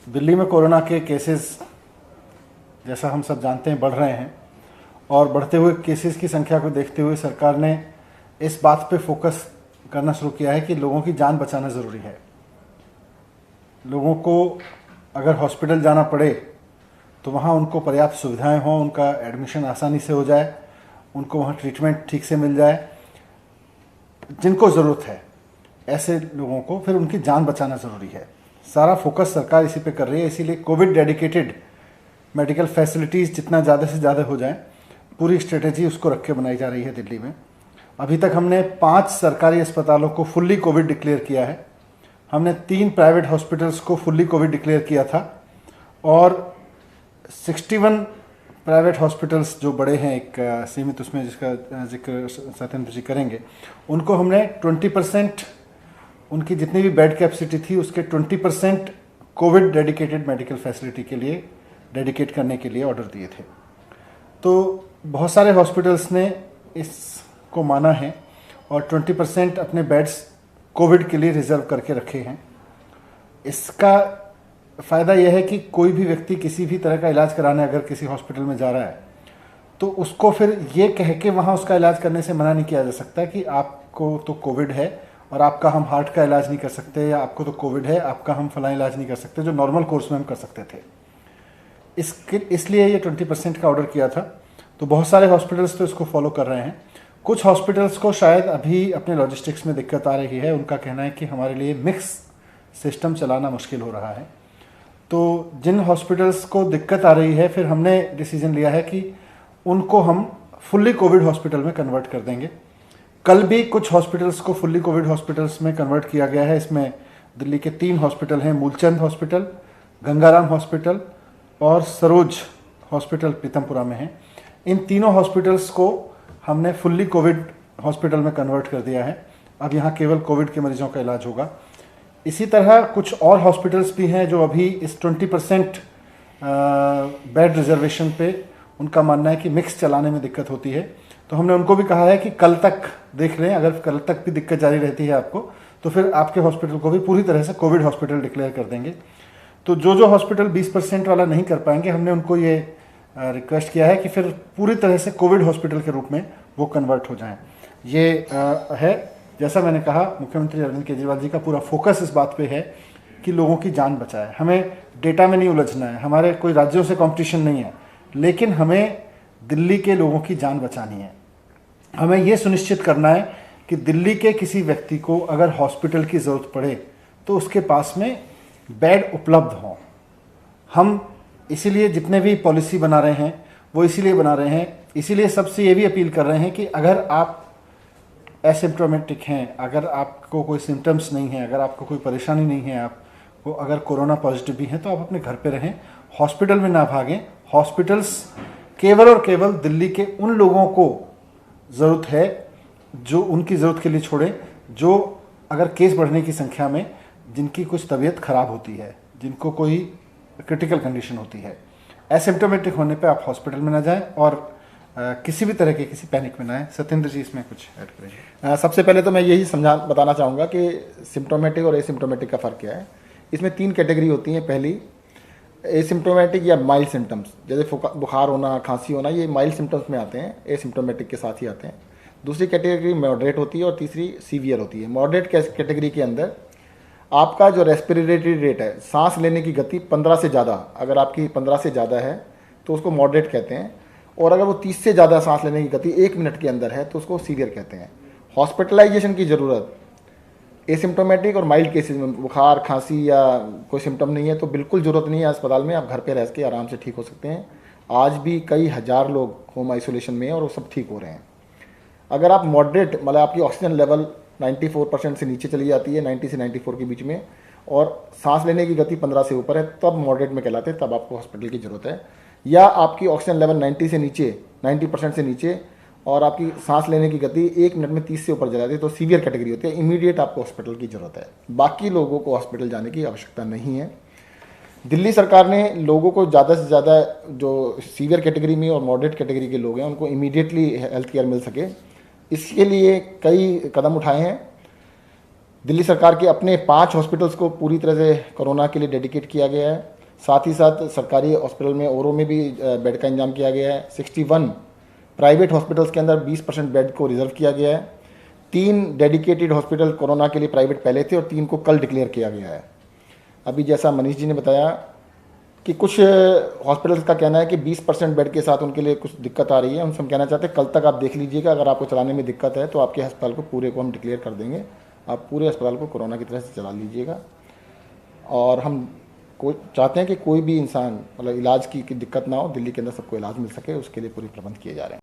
दिल्ली में कोरोना के केसेस जैसा हम सब जानते हैं बढ़ रहे हैं और बढ़ते हुए केसेस की संख्या को देखते हुए सरकार ने इस बात पे फोकस करना शुरू किया है कि लोगों की जान बचाना ज़रूरी है। लोगों को अगर हॉस्पिटल जाना पड़े तो वहाँ उनको पर्याप्त सुविधाएं हों, उनका एडमिशन आसानी से हो जाए, उनको वहाँ ट्रीटमेंट ठीक से मिल जाए। जिनको ज़रूरत है ऐसे लोगों को फिर उनकी जान बचाना ज़रूरी है। सारा फोकस सरकार इसी पे कर रही है, इसीलिए कोविड डेडिकेटेड मेडिकल फैसिलिटीज़ जितना ज़्यादा से ज़्यादा हो जाए, पूरी स्ट्रेटेजी उसको रख के बनाई जा रही है दिल्ली में। अभी तक हमने 5 सरकारी अस्पतालों को फुल्ली कोविड डिक्लेयर किया है। हमने 3 प्राइवेट हॉस्पिटल्स को फुल्ली कोविड डिक्लेयर किया था और 61 प्राइवेट हॉस्पिटल्स जो बड़े हैं एक सीमित उसमें जिसका जिक्र सत्येंद्र जी करेंगे, उनको हमने 20% उनकी जितनी भी बेड कैपेसिटी थी उसके 20% कोविड डेडिकेटेड मेडिकल फैसिलिटी के लिए डेडिकेट करने के लिए ऑर्डर दिए थे। तो बहुत सारे हॉस्पिटल्स ने इसको माना है और 20% अपने बेड्स कोविड के लिए रिजर्व करके रखे हैं। इसका फ़ायदा यह है कि कोई भी व्यक्ति किसी भी तरह का इलाज कराने अगर किसी हॉस्पिटल में जा रहा है तो उसको फिर ये कह के वहाँ उसका इलाज करने से मना नहीं किया जा सकता कि आपको तो कोविड है और आपका हम हार्ट का इलाज नहीं कर सकते, या आपको तो कोविड है आपका हम फलां इलाज नहीं कर सकते जो नॉर्मल कोर्स में हम कर सकते थे। इसलिए ये 20% का ऑर्डर किया था। तो बहुत सारे हॉस्पिटल्स तो इसको फॉलो कर रहे हैं। कुछ हॉस्पिटल्स को शायद अभी अपने लॉजिस्टिक्स में दिक्कत आ रही है। उनका कहना है कि हमारे लिए मिक्स सिस्टम चलाना मुश्किल हो रहा है। तो जिन हॉस्पिटल्स को दिक्कत आ रही है फिर हमने डिसीजन लिया है कि उनको हम फुल्ली कोविड हॉस्पिटल में कन्वर्ट कर देंगे। कल भी कुछ हॉस्पिटल्स को फुल्ली कोविड हॉस्पिटल्स में कन्वर्ट किया गया है। इसमें दिल्ली के 3 हॉस्पिटल हैं, मूलचंद हॉस्पिटल, गंगाराम हॉस्पिटल और सरोज हॉस्पिटल पीतमपुरा में है। इन तीनों हॉस्पिटल्स को हमने फुल्ली कोविड हॉस्पिटल में कन्वर्ट कर दिया है। अब यहाँ केवल कोविड के मरीजों का इलाज होगा। इसी तरह कुछ और हॉस्पिटल्स भी हैं जो अभी इस 20% बेड रिजर्वेशन पे उनका मानना है कि मिक्स चलाने में दिक्कत होती है। तो हमने उनको भी कहा है कि कल तक देख लें, अगर कल तक भी दिक्कत जारी रहती है आपको तो फिर आपके हॉस्पिटल को भी पूरी तरह से कोविड हॉस्पिटल डिक्लेयर कर देंगे। तो जो हॉस्पिटल 20% वाला नहीं कर पाएंगे हमने उनको ये रिक्वेस्ट किया है कि फिर पूरी तरह से कोविड हॉस्पिटल के रूप में वो कन्वर्ट हो जाएं। ये है, जैसा मैंने कहा, मुख्यमंत्री अरविंद केजरीवाल जी का पूरा फोकस इस बात पे है कि लोगों की जान बचाए। हमें डेटा में नहीं उलझना है, हमारे कोई राज्यों से कंपटीशन नहीं है, लेकिन हमें दिल्ली के लोगों की जान बचानी है। हमें ये सुनिश्चित करना है कि दिल्ली के किसी व्यक्ति को अगर हॉस्पिटल की ज़रूरत पड़े तो उसके पास में बेड उपलब्ध हों। हम इसीलिए जितने भी पॉलिसी बना रहे हैं वो इसीलिए बना रहे हैं, इसीलिए सबसे ये भी अपील कर रहे हैं कि अगर आप एसिम्प्टोमेटिक हैं, अगर आपको कोई सिम्टम्स नहीं है, अगर आपको कोई परेशानी नहीं है, आपको अगर कोरोना पॉजिटिव भी हैं तो आप अपने घर पे रहें, हॉस्पिटल में ना भागें। हॉस्पिटल्स केवल और केवल दिल्ली के उन लोगों को ज़रूरत है जो उनकी ज़रूरत के लिए छोड़ें, जो अगर केस बढ़ने की संख्या में जिनकी कुछ तबीयत खराब होती है, जिनको कोई क्रिटिकल कंडीशन होती है। एसिम्प्टोमेटिक होने पे आप हॉस्पिटल में ना जाएं और किसी भी तरह के किसी पैनिक में ना आए। सत्येंद्र जी इसमें कुछ ऐड करेंगे। सबसे पहले तो मैं यही बताना चाहूँगा कि सिम्प्टोमेटिक और एसिम्प्टोमेटिक का फ़र्क क्या है। इसमें 3 कैटेगरी होती हैं। पहली एसिम्प्टोमेटिक या माइल्ड सिम्टम्स, जैसे बुखार होना, खांसी होना, ये माइल्ड सिम्टम्स में आते हैं, एसिम्प्टोमेटिक के साथ ही आते हैं। दूसरी कैटेगरी मॉडरेट होती है और तीसरी सीवियर होती है। मॉडरेट कैटेगरी के अंदर आपका जो रेस्पिरेटरी रेट है, सांस लेने की गति 15 से ज़्यादा, अगर आपकी 15 से ज़्यादा है तो उसको मॉडरेट कहते हैं, और अगर वो 30 से ज़्यादा सांस लेने की गति 1 मिनट के अंदर है तो उसको सीवियर कहते हैं। हॉस्पिटलाइजेशन की ज़रूरत एसिम्प्टोमेटिक और माइल्ड केसेस में, बुखार खांसी या कोई सिम्टम नहीं है तो बिल्कुल ज़रूरत नहीं है अस्पताल में, आप घर पे रह के आराम से ठीक हो सकते हैं। आज भी कई हज़ार लोग होम आइसोलेशन में हैं और वो सब ठीक हो रहे हैं। अगर आप मॉडरेट, मतलब आपकी ऑक्सीजन लेवल 94% से नीचे चली जाती है, 90 से 94 के बीच में, और सांस लेने की गति 15 से ऊपर है, तब मॉडरेट में कहलाते हैं, तब आपको हॉस्पिटल की ज़रूरत है। या आपकी ऑक्सीजन लेवल 90 से नीचे, 90% से नीचे, और आपकी सांस लेने की गति 1 मिनट में 30 से ऊपर चली जाती है तो सीवियर कैटेगरी होती है, इमीडिएट आपको हॉस्पिटल की ज़रूरत है। बाकी लोगों को हॉस्पिटल जाने की आवश्यकता नहीं है। दिल्ली सरकार ने लोगों को ज़्यादा से ज़्यादा जो सीवियर कैटेगरी में और मॉडरेट कैटेगरी के लोग हैं उनको इमीडिएटली हेल्थ केयर मिल सके, इसके लिए कई कदम उठाए हैं। दिल्ली सरकार के अपने 5 हॉस्पिटल्स को पूरी तरह से कोरोना के लिए डेडिकेट किया गया है। साथ ही साथ सरकारी हॉस्पिटल में औरों में भी बेड का इंतजाम किया गया है। 61 प्राइवेट हॉस्पिटल्स के अंदर 20% बेड को रिजर्व किया गया है। 3 डेडिकेटेड हॉस्पिटल कोरोना के लिए प्राइवेट पहले थे और 3 को कल डिक्लेयर किया गया है। अभी जैसा मनीष जी ने बताया कि कुछ हॉस्पिटल्स का कहना है कि 20% बेड के साथ उनके लिए कुछ दिक्कत आ रही है। उनसे हम कहना चाहते हैं कल तक आप देख लीजिएगा, अगर आपको चलाने में दिक्कत है तो आपके अस्पताल को पूरे को हम डिक्लेयर कर देंगे। आप पूरे अस्पताल को कोरोना की तरह से चला लीजिएगा। और हम चाहते हैं कि कोई भी इंसान मतलब इलाज की दिक्कत ना हो, दिल्ली के अंदर सबको इलाज मिल सके, उसके लिए पूरे प्रबंध किए जा रहे हैं।